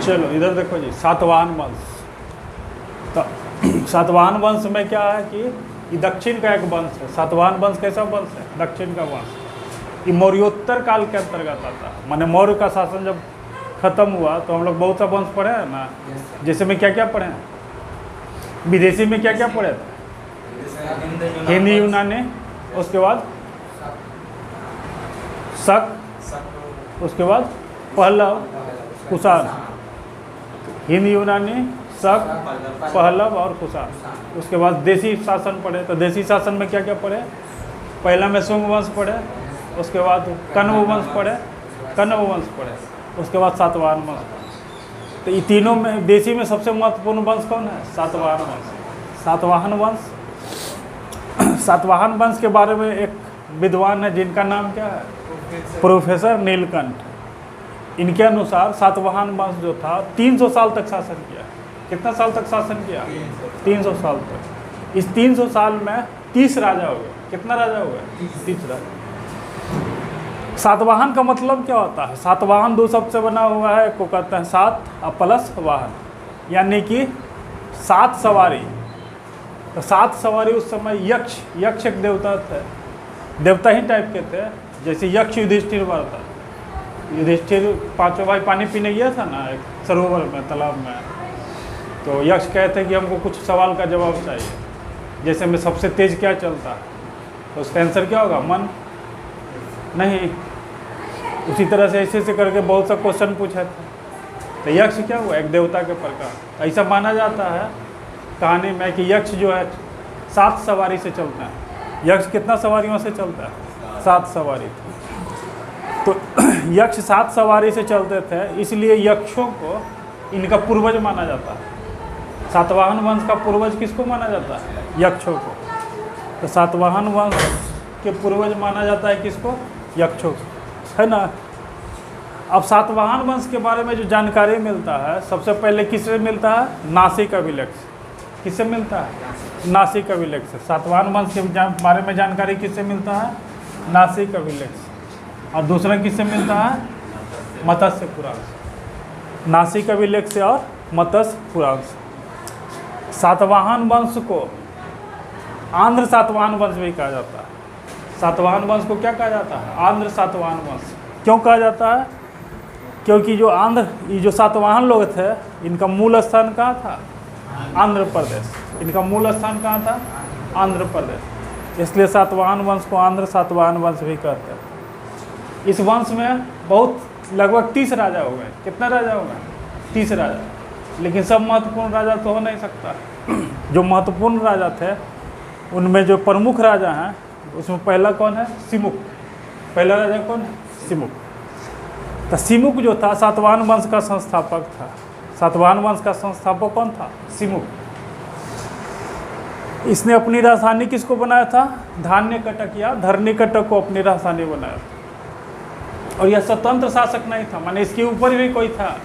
चलो इधर देखो जी, सातवाहन वंश। तो सातवाहन वंश में क्या है कि ये दक्षिण का एक वंश है। सातवाहन वंश कैसा वंश है? दक्षिण का वंश। ये मौर्योत्तर काल के अंतर्गत आता है। माने मौर्य का शासन जब खत्म हुआ तो हम लोग बहुत सा वंश पढ़े हैं ना। जैसे में क्या क्या पढ़े हैं? विदेशी में क्या क्या पढ़े थे? हिंदी, यूनानी, उसके बाद शक, उसके बाद पहलव, कुषाण। हिंदी, यूनानी, शक, पहलव और कुषाण। उसके बाद देशी शासन पढ़े। तो देशी शासन में क्या क्या पढ़े? पहला में शुंग वंश पढ़े, उसके बाद कण्व वंश पढ़े, कण्व वंश पढ़े, उसके बाद सातवाहन वंश पढ़े। तो ये तीनों में देशी में सबसे महत्वपूर्ण वंश कौन है? सातवाहन वंश। सातवाहन वंश। सातवाहन वंश के बारे में एक विद्वान है जिनका नाम क्या है? प्रोफेसर नीलकंठ। इनके अनुसार सातवाहन वंश जो था 300 साल तक शासन किया। कितना साल तक शासन किया? 300 साल तक। इस 300 साल में 30 राजा हो गए। कितना राजा हो गए? 30 राजा। सातवाहन का मतलब क्या होता है? सातवाहन दो शब्द से बना हुआ है। को कहते हैं सात और प्लस वाहन, यानी कि 7 सवारी। तो 7 सवारी उस समय यक्ष, यक्ष एक देवता थे, देवता ही टाइप के थे। जैसे यक्ष युधिष्ठिर था। युधिष्ठिर 5 भाई पानी पीने गया था ना एक सरोवर में, तालाब में। तो यक्ष कहते हैं कि हमको कुछ सवाल का जवाब चाहिए। जैसे में सबसे तेज क्या चलता है? तो उसका आंसर क्या होगा? मन नहीं। उसी तरह से ऐसे करके बहुत सा क्वेश्चन पूछा था। तो यक्ष क्या हुआ? एक देवता के प्रकार। ऐसा माना जाता है कहानी में कि यक्ष जो है 7 सवारी से चलता है। यक्ष कितना सवारियों से चलता है? 7 सवारी। तो यक्ष 7 सवारी से चलते थे, इसलिए यक्षों को इनका पूर्वज माना जाता है। सातवाहन वंश का पूर्वज किसको माना जाता है? यक्षों को। तो सातवाहन वंश के पूर्वज माना जाता है किसको? यक्षों को, है ना। अब सातवाहन वंश के बारे में जो जानकारी मिलता है, सबसे पहले किससे मिलता है? नासिक अभिलेख से। किससे मिलता है? नासिक अभिलेख से। सातवाहन वंश के बारे में जानकारी किससे मिलता है? नासिक अभिलेख से। और दूसरा किससे मिलता है? मत्स्य पुराण से। नासिक अभिलेख से और मत्स्य पुराण से। सातवाहन वंश को आंध्र सातवाहन वंश भी कहा जाता है। सातवाहन वंश को क्या कहा जाता है? आंध्र सातवाहन वंश। क्यों कहा जाता है? क्योंकि जो आंध्र, ये जो सातवाहन लोग थे, इनका मूल स्थान कहाँ था? आंध्र प्रदेश। इनका मूल स्थान कहाँ था? आंध्र प्रदेश। इसलिए सातवाहन वंश को आंध्र सातवाहन वंश भी कहते हैं। इस वंश में बहुत लगभग 30 राजा हो गए। कितना राजा हो गए? 30 राजा। लेकिन सब महत्वपूर्ण राजा तो हो नहीं सकता। जो महत्वपूर्ण राजा थे उनमें जो प्रमुख राजा हैं, उसमें पहला कौन है? सिमुक। पहला राजा कौन है? सिमुक। तो सिमुक जो था सातवाहन वंश का संस्थापक था। सातवाहन वंश का संस्थापक कौन था? सिमुक। इसने अपनी राजधानी किसको बनाया था? धान्यकटक या धरनीकटक को अपनी राजधानी बनाया था। और यह स्वतंत्र शासक नहीं था, माने इसके ऊपर भी कोई था।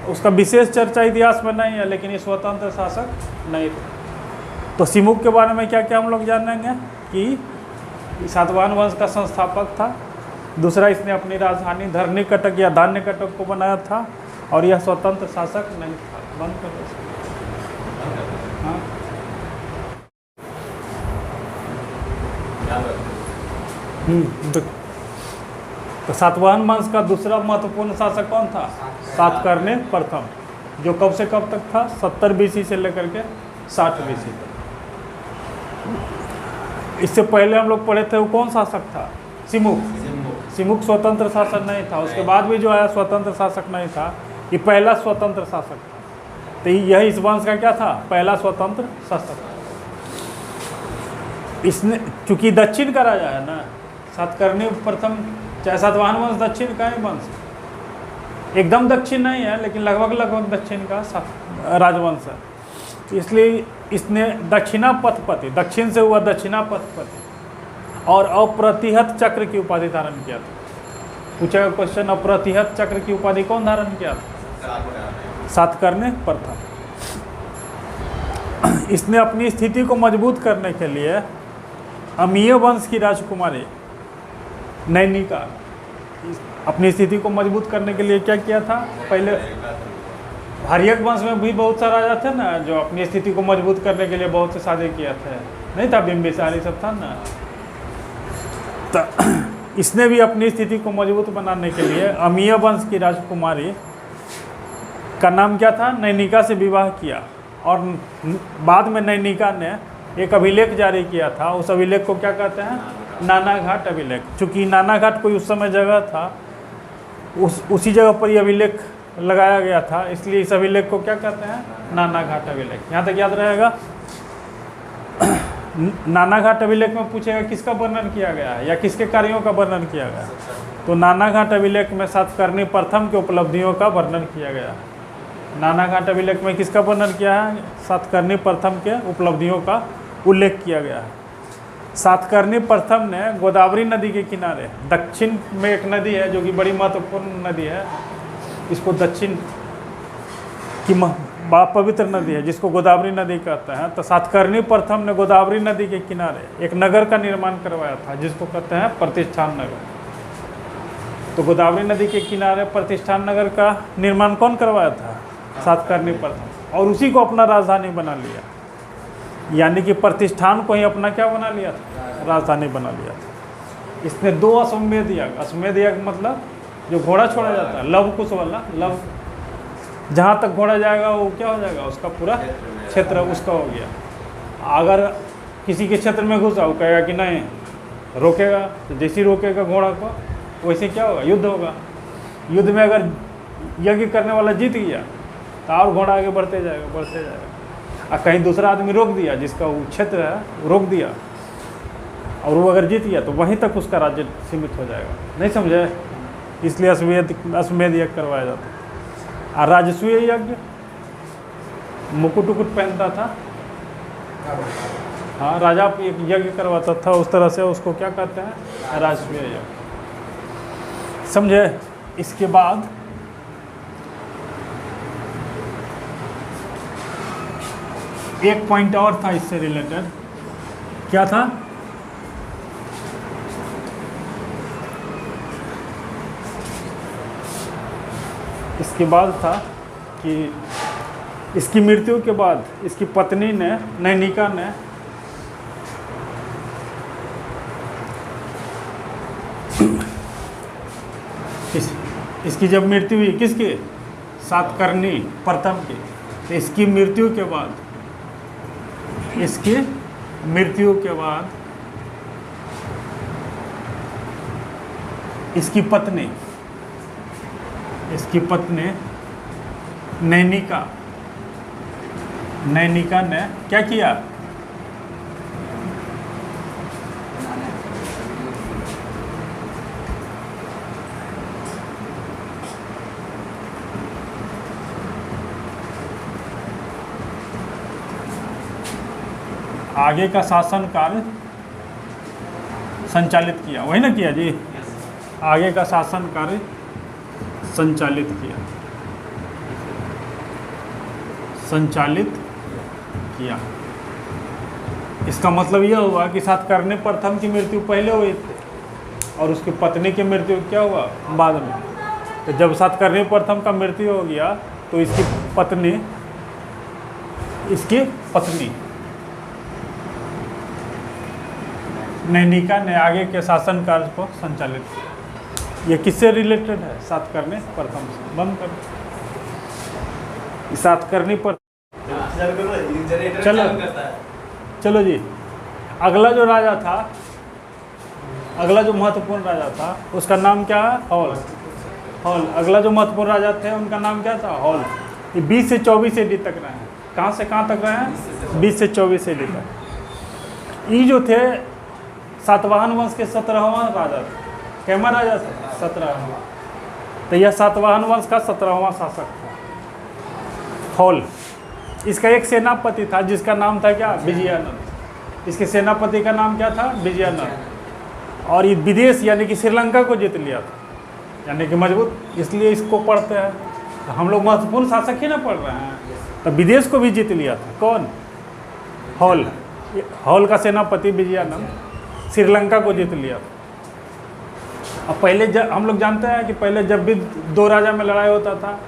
उसका विशेष चर्चा इतिहास में नहीं है, लेकिन ये स्वतंत्र शासक नहीं था। तो सिमुक के बारे में क्या क्या हम लोग जानेंगे कि सातवाहन वंश का संस्थापक था। दूसरा, इसने अपनी राजधानी धरनीकटक या धान्यकटक को बनाया था। और यह स्वतंत्र शासक नहीं था। बंद कर दो। हाँ, तो सातवाहन वंश का दूसरा महत्वपूर्ण शासक कौन था? सातकर्णी प्रथम, जो कब से कब तक था? 70 BC से लेकर के 60 BC तक। इससे पहले हम लोग पढ़े थे वो कौन शासक था? सिमुक। सिमुक स्वतंत्र शासक नहीं था। उसके बाद भी जो आया स्वतंत्र शासक नहीं था। ये पहला स्वतंत्र शासक था। तो यह इस वंश का क्या था? पहला स्वतंत्र शासक। इसने चूंकि दक्षिण का राजा है ना, सातकर्णी प्रथम, चाहे सातवाहन वंश दक्षिण का ही वंश, एकदम दक्षिण नहीं है लेकिन लगभग दक्षिण का राजवंश है। इसलिए इसने दक्षिणा पथपति, दक्षिण से हुआ दक्षिणा पथपति और अप्रतिहत चक्र की उपाधि धारण किया था। पूछा गया क्वेश्चन, अप्रतिहत चक्र की उपाधि कौन धारण किया था? सातकर्णी प्रथम। इसने अपनी स्थिति को मजबूत करने के लिए अमीय वंश की राजकुमारी नैनिका, अपनी स्थिति को मजबूत करने के लिए क्या किया था? पहले हर्यक वंश में भी बहुत सारे राजा थे ना, जो अपनी स्थिति को मजबूत करने के लिए बहुत से शादी किया थे, नहीं था? बिम्बिसार सब था ना। तो इसने भी अपनी स्थिति को मजबूत बनाने के लिए अमीय वंश की राजकुमारी का नाम क्या था? नैनिका से विवाह किया। और बाद में नैनिका ने एक अभिलेख जारी किया था। उस अभिलेख को क्या कहते हैं? नानाघाट अभिलेख। चूँकि नानाघाट कोई उस समय जगह था, उसी जगह पर यह अभिलेख लगाया गया था, इसलिए इस अभिलेख को क्या कहते हैं? नानाघाट अभिलेख। यहाँ तक याद रहेगा। नानाघाट अभिलेख में पूछेगा किसका वर्णन किया गया है या किसके कार्यों का वर्णन किया गया, तो नानाघाट अभिलेख में सातकर्णी प्रथम के उपलब्धियों का वर्णन किया गया है। नानाघाट अभिलेख में किसका वर्णन किया है? सातकर्णी प्रथम के उपलब्धियों का उल्लेख किया गया है। सातकर्णी प्रथम ने गोदावरी नदी के किनारे, दक्षिण में एक नदी है जो कि बड़ी महत्वपूर्ण नदी है, इसको दक्षिण की बड़ा पवित्र नदी है जिसको गोदावरी नदी कहते हैं। तो सातकर्णी प्रथम ने गोदावरी नदी के किनारे एक नगर का निर्माण करवाया था जिसको कहते हैं प्रतिष्ठान नगर। तो गोदावरी नदी के किनारे प्रतिष्ठान नगर का निर्माण कौन करवाया था? सातकर्णी प्रथम। और उसी को अपना राजधानी बना लिया, यानी कि प्रतिष्ठान को ही अपना क्या बना लिया था? राजधानी बना लिया था। इसने 2 अश्वमेध याग, अश्वमेध याग मतलब जो घोड़ा छोड़ा जाता है, लव कुश वाला, लव जहाँ तक घोड़ा जाएगा वो क्या हो जाएगा? उसका पूरा क्षेत्र उसका हो गया। अगर किसी के क्षेत्र में घुसा, वो कहेगा कि नहीं, रोकेगा, तो जैसे ही रोकेगा घोड़ा को वैसे क्या होगा? युद्ध होगा। युद्ध में अगर यज्ञ करने वाला जीत गया तो और घोड़ा आगे बढ़ते जाएगा, बढ़ते जाएगा। और कहीं दूसरा आदमी रोक दिया, जिसका वो क्षेत्र है रोक दिया, और वो अगर जीत गया तो वहीं तक उसका राज्य सीमित हो जाएगा। नहीं समझे? इसलिए अश्वमेध यज्ञ करवाया जाता है। और राजसूय यज्ञ, मुकुट उकुट पहनता था, हाँ, राजा एक यज्ञ करवाता था उस तरह से, उसको क्या कहते हैं? राजसूय यज्ञ। समझे? इसके बाद एक पॉइंट और था इससे रिलेटेड, क्या था? इसके बाद था कि इसकी मृत्यु के बाद इसकी पत्नी ने, नैनिका ने, इसकी जब मृत्यु हुई, किसकी? सातकर्णी प्रथम की। तो इसकी मृत्यु के बाद, इसकी मृत्यु के बाद इसकी पत्नी नैनिका ने क्या किया? आगे का शासन कार्य संचालित किया। वही ना किया जी? आगे का शासन कार्य संचालित किया। इसका मतलब यह हुआ कि सातकर्णी प्रथम की मृत्यु पहले हुई थी और उसकी पत्नी की मृत्यु क्या हुआ? बाद में। तो जब सातकर्णी प्रथम का मृत्यु हो गया तो इसकी पत्नी नैनिका ने आगे के शासन कार्य को संचालित किया। ये किससे रिलेटेड है? सातकर्णी प्रथम से। बंद कर सातकर्णी प्रथम। चलो जी, अगला जो राजा था, अगला जो महत्वपूर्ण राजा था उसका नाम क्या है? हॉल। अगला जो महत्वपूर्ण राजा थे उनका नाम क्या था? हॉल। ये 20 से 24 एडी तक रहे हैं। कहाँ से कहाँ तक रहे हैं? 20 से 24 एडी तक। ये जो थे सातवाहन वंश के 17वां राजा थे। कैमा राजा था? 17वां। तो यह सातवाहन वंश का 17वां शासक था हॉल। इसका एक सेनापति था जिसका नाम था क्या? विजयानंद। इसके सेनापति का नाम क्या था? विजयानंद। और ये विदेश यानी कि श्रीलंका को जीत लिया था, यानी कि मजबूत। इसलिए इसको पढ़ते हैं तो हम लोग महत्वपूर्ण शासक ही ना पढ़ रहे हैं। तो विदेश को भी जीत लिया था कौन? हॉल का सेनापति विजयानंद श्रीलंका को जीत लिया था। अब पहले हम लोग जानते हैं कि पहले जब भी 2 राजा में लड़ाई होता था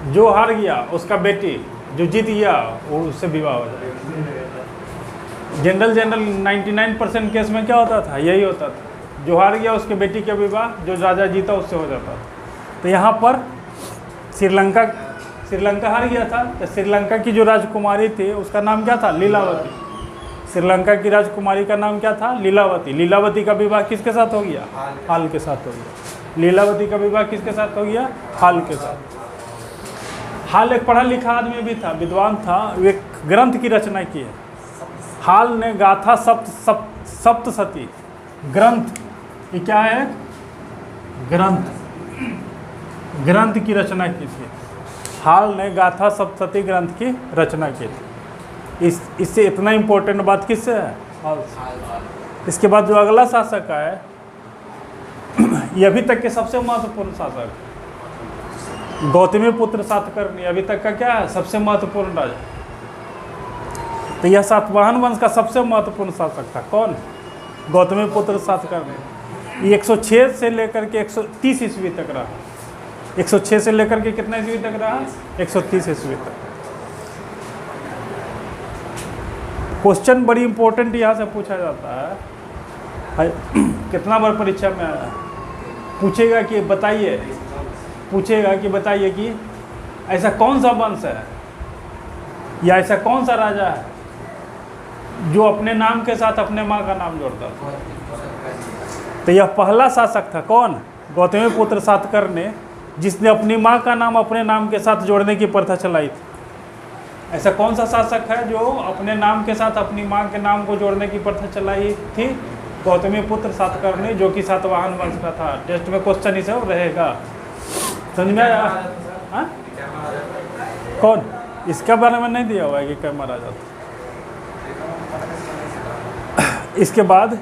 जो हार गया उसका बेटी जो जीत गया वो उससे विवाह हो जाएगा। जनरल 99% केस में क्या होता था, यही होता था, जो हार गया उसके बेटी का विवाह, जो राजा जीता उससे हो जाता था। तो यहाँ पर श्रीलंका हार गया था, तो श्रीलंका की जो राजकुमारी थी उसका नाम क्या था, लीलावती। श्रीलंका की राजकुमारी का नाम क्या था, लीलावती। लीलावती का विवाह किसके साथ हो गया, हाल के साथ हो गया। लीलावती का विवाह किसके साथ हो गया, हाल के साथ। हाल एक पढ़ा लिखा आदमी भी था, विद्वान था, वो एक ग्रंथ की रचना की है। हाल ने गाथा सप्तशती ग्रंथ, ये क्या है, ग्रंथ की रचना की थी। हाल ने गाथा सप्तशती ग्रंथ की रचना की थी। इससे इतना इम्पोर्टेंट बात किससे है, हाल से। इसके बाद जो अगला शासक है, ये अभी तक के सबसे महत्वपूर्ण शासक, गौतमी पुत्र सातकर्णी, अभी तक का क्या है, सबसे महत्वपूर्ण राजा। तो यह सातवाहन वंश का सबसे महत्वपूर्ण शासक था। कौन, गौतमी पुत्र सातकर्णी। ये 106 से लेकर के 130 ईस्वी तक रहा। 106 से लेकर के कितना ईस्वी तक रहा, 130 ईस्वी तक। क्वेश्चन बड़ी इंपॉर्टेंट यहाँ से पूछा जाता है, कितना बार परीक्षा में आया, पूछेगा कि बताइए कि ऐसा कौन सा वंश है या ऐसा कौन सा राजा है जो अपने नाम के साथ अपने माँ का नाम जोड़ता था। तो यह पहला शासक था, कौन, गौतमी पुत्र सातकर्णी, जिसने अपनी माँ का नाम अपने नाम के साथ जोड़ने की प्रथा चलाई थी। ऐसा कौन सा शासक है जो अपने नाम के साथ अपनी माँ के नाम को जोड़ने की प्रथा चलाई थी, गौतमी पुत्र सातकर्णी, जो कि सातवाहन वंश का था। टेस्ट में क्वेश्चन ही सब रहेगा, समझ में आया। हाँ, कौन, इसके बारे में नहीं दिया हुआ है कि क्या मारा जाता। इसके बाद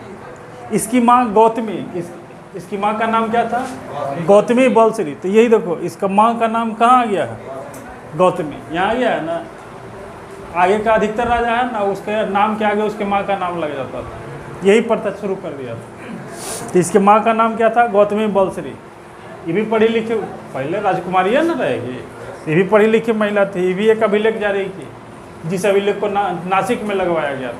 इसकी माँ गौतमी, इसकी माँ का नाम क्या था, गौतमी बलश्री। तो यही देखो, इसका माँ का नाम कहाँ आ गया है, गौतमी, यहाँ आ गया है ना। आगे का अधिकतर राजा है ना, उसके नाम के आगे उसके माँ का नाम लग जाता था, यही प्रथा शुरू कर दिया था। तो इसके माँ का नाम क्या था, गौतमी बलश्री। ये भी पढ़ी लिखी, पहले राजकुमारी है ना रहेगी, ये भी पढ़ी लिखी महिला थी। ये भी एक अभिलेख जारी की, जिस अभिलेख को नासिक में लगवाया गया था,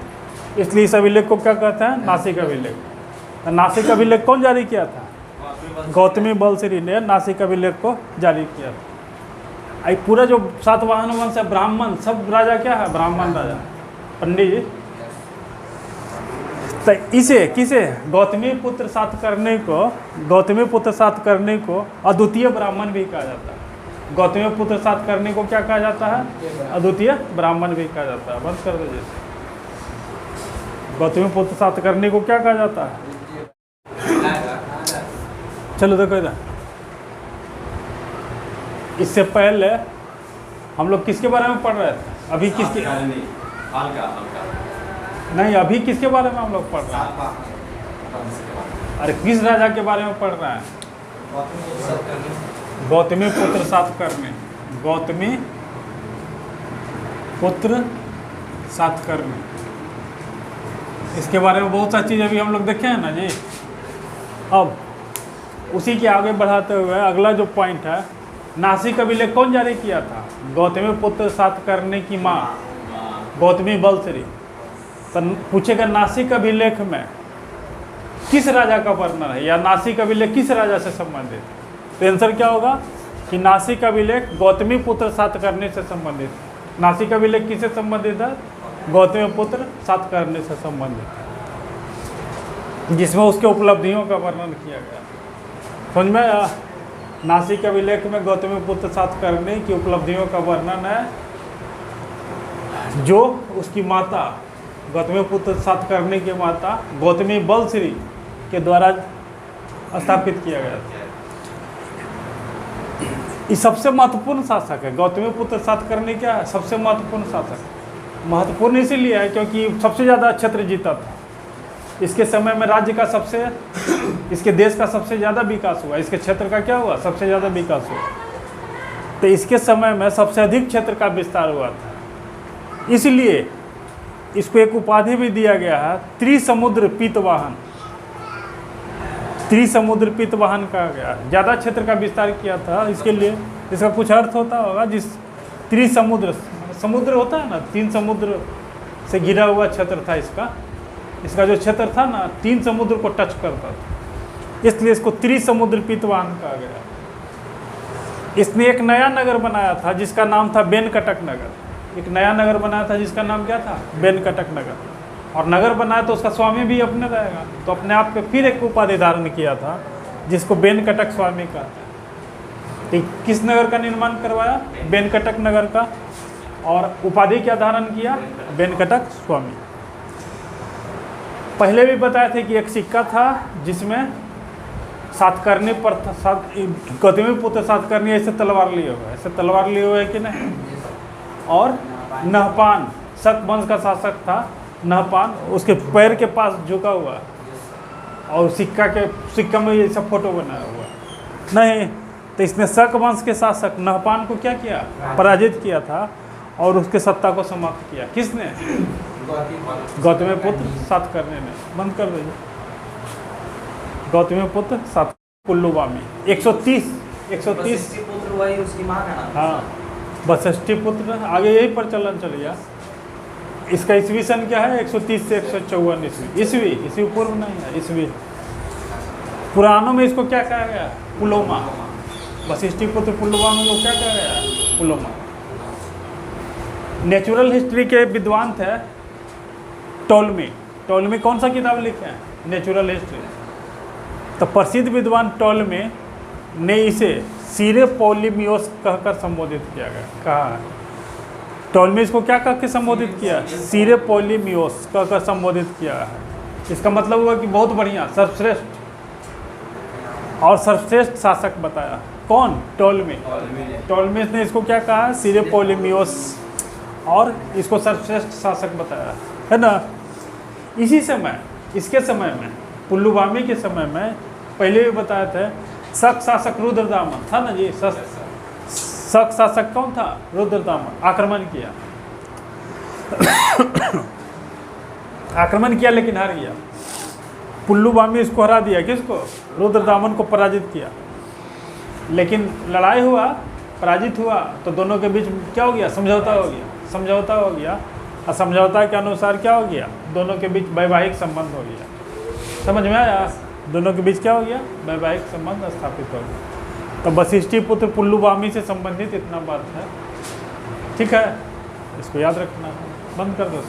इसलिए इस अभिलेख को क्या कहते हैं, नासिक अभिलेख। नासिक अभिलेख कौन जारी किया था, गौतमी बलश्री ने नासिक अभिलेख को जारी किया था। आई पूरा जो सातवाहन वंश है, ब्राह्मण, सब राजा क्या है, ब्राह्मण राजा। पंडित जी, तो इसे किसे, गौतमी पुत्र सातकर्णी को अद्वितीय ब्राह्मण भी कहा जाता है। गौतमी पुत्र सातकर्णी को क्या कहा जाता है, अद्वितीय ब्राह्मण भी कहा जाता है। बंद कर दो जैसे, गौतमी पुत्र सातकर्णी को क्या कहा जाता है। चलो देखो इधर, इससे पहले हम लोग किसके बारे में पढ़ रहे थे, अभी किसके, नहीं अभी किसके बारे में हम लोग पढ़ रहे हैं, अरे किस राजा के बारे में पढ़ रहे हैं, गौतमी पुत्र सातकर्णी। गौतमी पुत्र सातकर्णी, इसके बारे में बहुत सारी चीज़ अभी हम लोग देखे हैं ना जी। अब उसी के आगे बढ़ाते हुए अगला जो पॉइंट है, नासिक अभिलेख कौन जारी किया था, गौतमी पुत्र सातकर्णी की माँ गौतमी बलश्री। तो पूछेगा नासिक अभिलेख में किस राजा का वर्णन है, या नासिक अभिलेख किस राजा से संबंधित। तो आंसर क्या होगा कि नासिक अभिलेख गौतमी पुत्र सातकर्णी से संबंधित। नासिक अभिलेख किससे संबंधित है, गौतमी पुत्र सातकर्णी से संबंधित, जिसमें उसके उपलब्धियों का वर्णन किया गया। समझ में आया, नासिक अभिलेख में गौतमी पुत्र सातकर्णी की उपलब्धियों का वर्णन है, जो उसकी माता गौतमी पुत्र सातकर्णी की माता गौतमी बलश्री के द्वारा स्थापित किया गया था। ये सबसे महत्वपूर्ण शासक है, गौतमी पुत्र सातकर्णी क्या है, सबसे महत्वपूर्ण शासक। महत्वपूर्ण इसीलिए है क्योंकि सबसे ज़्यादा क्षेत्र जीता था। इसके समय में राज्य का सबसे, इसके देश का सबसे ज़्यादा विकास हुआ, इसके क्षेत्र का क्या हुआ, सबसे ज़्यादा विकास हुआ। तो इसके समय में सबसे अधिक क्षेत्र का विस्तार हुआ था, इसलिए इसको एक उपाधि भी दिया गया है, त्रिसमुद्र पीतवाहन। त्रिसमुद्र पीतवाहन कहा गया, ज़्यादा क्षेत्र का विस्तार किया था, इसके लिए इसका कुछ अर्थ होता होगा, जिस त्रिसमुद्र, समुद्र होता है ना, 3 समुद्र से घिरा हुआ क्षेत्र था इसका जो क्षेत्र था ना 3 समुद्र को टच करता था, इसलिए इसको त्रिसमुद्र पीतवाहन कहा गया। इसने एक नया नगर बनाया था जिसका नाम था बेनकटक नगर। एक नया नगर बनाया था जिसका नाम क्या था? बेनकटक नगर। और नगर बनाया तो उसका स्वामी भी अपने रहेगा, तो अपने आप पे फिर एक उपाधि धारण किया था जिसको बेनकटक स्वामी कहते हैं। तो किस नगर का निर्माण करवाया? बेनकटक नगर का। और उपाधि क्या धारण किया? बेनकटक स्वामी। पहले भी बताए थे कि एक सिक्का था जिसमें सातकर्णी पर गौतमीपुत्र सातकर्णी ऐसे तलवार लिए हुए कि नहीं। और नहपान, शक वंश का शासक था नहपान, उसके पैर के पास झुका हुआ, और सिक्का में ये सब फोटो बनाया हुआ नहीं। तो इसने शक वंश के शासक नहपान को क्या किया? पराजित किया था और उसके सत्ता को समाप्त किया। किसने? गौतमीपुत्र सातकर्णी ने। बंद कर दीजिए। गौतमीपुत्र सात पुल्लुवामी 130 पुत्र वही उसकी मां का नाम। हाँ, वशिष्ठी पुत्र, आगे यही पर चलन चल गया। इसका ईस्वी सन क्या है? 130 से 154 ईस्वी। ईस्वी पूर्व नहीं है, ईस्वी। पुराणों में इसको क्या कहा गया? पुलोमा। वशिष्ठी पुत्र पुल्लुवामी को क्या कहा गया? पुलोमा। नेचुरल हिस्ट्री के विद्वान थे टोलमी कौन सा किताब लिखे हैं? Natural history. तो प्रसिद्ध विद्वान टोलमी ने इसे सीरे पॉलीमियोस कहकर संबोधित किया गया। कहा टोलमी इसको क्या कह के संबोधित किया? सीरे पॉलीमियोस कहकर संबोधित किया है। इसका मतलब हुआ कि बहुत बढ़िया, सर्वश्रेष्ठ और सर्वश्रेष्ठ शासक बताया। कौन? टोलमी ने इसको क्या कहा? सीरे पॉलीमियोस, और इसको सर्वश्रेष्ठ शासक बताया है ना। इसके समय में पुल्लुवामी के समय में पहले भी बताए थे, शक शासक रुद्रदामन था ना जी। शक शासक कौन था? रुद्रदामन। आक्रमण किया लेकिन हार गया। पुल्लुवामी इसको हरा दिया। किसको? रुद्रदामन को पराजित किया। लेकिन लड़ाई हुआ, पराजित हुआ, तो दोनों के बीच क्या हो गया? समझौता हो गया। और समझौता के अनुसार क्या हो गया? दोनों के बीच वैवाहिक संबंध हो गया। समझ में आया? दोनों के बीच क्या हो गया? वैवाहिक संबंध स्थापित हो गया। तो वशिष्ठी पुत्र पुल्लुवामी से संबंधित इतना बात है। ठीक है, इसको याद रखना है। बंद कर दो।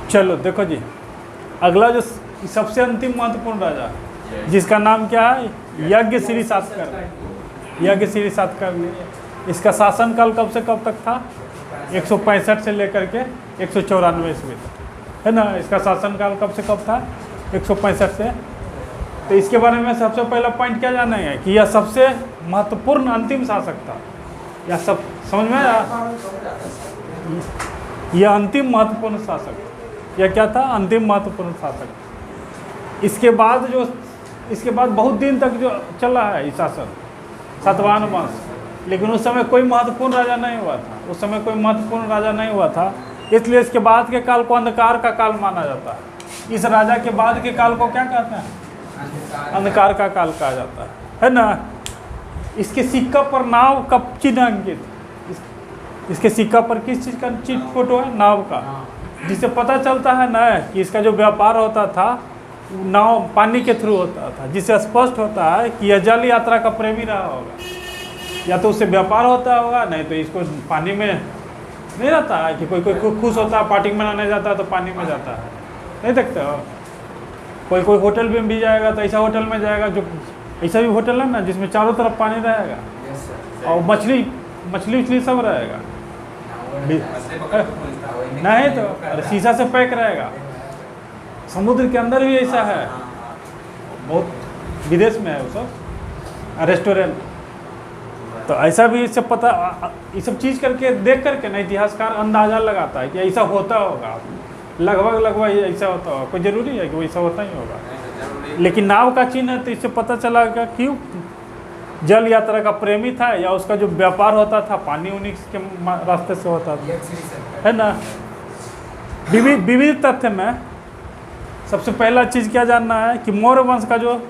चलो देखो जी, अगला जो सबसे अंतिम महत्वपूर्ण राजा, जिसका नाम क्या है? यज्ञश्री सातकर्णी। इसका शासनकाल कब से कब तक था? 165 से लेकर के 194 ईस्वी तक, है ना। इसका शासनकाल कब से कब था? 165 से। तो इसके बारे में सबसे पहला पॉइंट क्या जानना है कि यह सबसे महत्वपूर्ण अंतिम शासक था। यह सब समझ में आया? यह अंतिम महत्वपूर्ण शासक, यह क्या था? अंतिम महत्वपूर्ण शासक। इसके बाद बहुत दिन तक जो चला है ये शासन, सातवाहन वंश, लेकिन उस समय कोई महत्वपूर्ण राजा नहीं हुआ था। इसलिए इसके बाद के काल को अंधकार का काल माना जाता है। इस राजा के बाद के काल को क्या कहते हैं? अंधकार का काल कहा जाता है ना। इसके सिक्का पर नाव का चिन्ह अंकित। इसके सिक्का पर किस चीज़ का चिन्ह फोटो है? नाव का, जिससे पता चलता है ना कि इसका जो व्यापार होता था नाव पानी के थ्रू होता था, जिससे स्पष्ट होता है कि यह जल यात्रा का प्रेमी रहा होगा। या तो उससे व्यापार होता होगा, नहीं तो इसको पानी में नहीं रहता है कि कोई खुश होता है, पार्टी मनाने जाता है तो पानी में जाता है, नहीं देखते हो। कोई होटल में भी जाएगा तो ऐसा होटल में जाएगा जो ऐसा भी होटल है ना जिसमें चारों तरफ पानी रहेगा और मछली सब रहेगा, नहीं तो शीशा से पैक रहेगा। समुद्र के अंदर भी ऐसा है, बहुत विदेश में है वो सब रेस्टोरेंट। तो ऐसा भी इससे पता, ये सब चीज़ करके देख करके ना इतिहासकार अंदाज़ा लगाता है कि ऐसा होता होगा, लगभग ऐसा होता होगा। कोई ज़रूरी है कि वैसा होता ही होगा, लेकिन नाव का चिन्ह है तो इससे पता चला कि क्यों जल यात्रा का प्रेमी था, या उसका जो व्यापार होता था पानी उन्हीं के रास्ते से होता था, है ना। विविध तथ्य में सबसे पहला चीज़ क्या जानना है कि मौर्य वंश का जो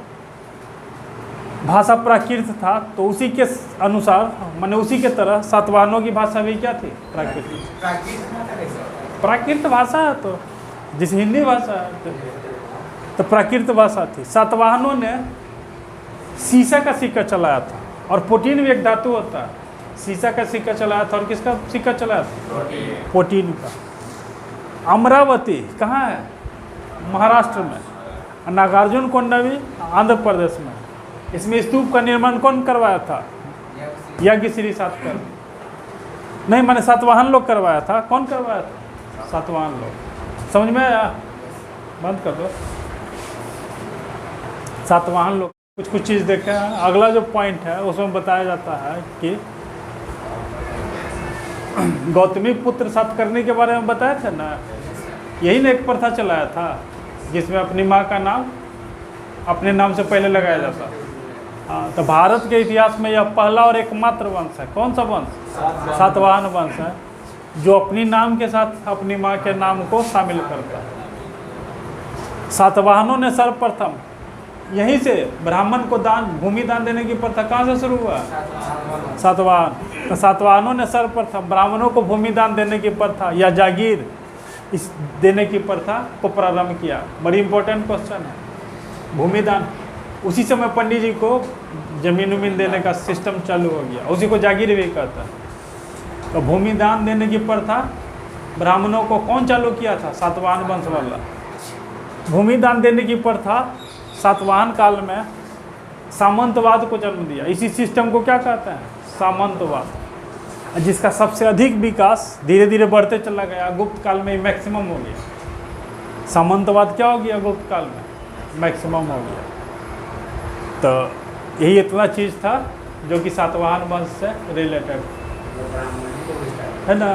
भाषा प्राकृत था, तो उसी के अनुसार माने उसी के तरह सातवाहनों की भाषा भी क्या थी? प्राकृत। प्राकृत भाषा है तो जिस हिंदी भाषा है तो प्राकृत भाषा थी। सातवाहनों ने सीसा का सिक्का चलाया था, और प्रोटीन भी एक धातु होता है। सीसा का सिक्का चलाया था, और किसका सिक्का चलाया था? प्रोटीन का। अमरावती कहाँ है? महाराष्ट्र में। नागार्जुन कोंडा भी आंध्र प्रदेश में। इसमें स्तूप का निर्माण कौन करवाया था? याज्ञश्री सातकर। नहीं माने सातवाहन लोग करवाया था। कौन करवाया था? सातवाहन लोग। समझ में आया? बंद कर दो। सातवाहन लोग कुछ चीज़ देखे हैं। अगला जो पॉइंट है उसमें बताया जाता है कि गौतमी पुत्र सातकर्णी के बारे में बताया था ना। यही ने एक प्रथा चलाया था जिसमें अपनी माँ का नाम अपने नाम से पहले लगाया जाता। हाँ, तो भारत के इतिहास में यह पहला और एकमात्र वंश है। कौन सा वंश? सातवाहन वंश है, जो अपनी नाम के साथ अपनी माँ के नाम को शामिल करता है। सातवाहनों ने सर्वप्रथम यहीं से ब्राह्मण को दान, भूमि दान देने की प्रथा कहाँ से शुरू हुआ? सातवाहन। तो सातवाहनों ने सर्वप्रथम ब्राह्मणों को भूमि दान देने की प्रथा या जागीर इस देने की प्रथा को प्रारंभ किया। बड़ी इंपॉर्टेंट क्वेश्चन है। भूमि दान, उसी समय पंडित जी को जमीन उमीन देने का सिस्टम चालू हो गया, उसी को जागीर भी कहता है। तो भूमि दान देने की प्रथा ब्राह्मणों को कौन चालू किया था? सातवाहन वंश वाला। भूमि दान देने की प्रथा सातवाहन काल में सामंतवाद को जन्म दिया। इसी सिस्टम को क्या कहते हैं? सामंतवाद, जिसका सबसे अधिक विकास धीरे धीरे बढ़ते चला गया। गुप्त काल में मैक्सिमम हो गया। सामंतवाद क्या हो गया? गुप्त काल में मैक्सिमम हो गया। तो यही इतना चीज़ था जो कि सातवाहन वंश से रिलेटेड है ना।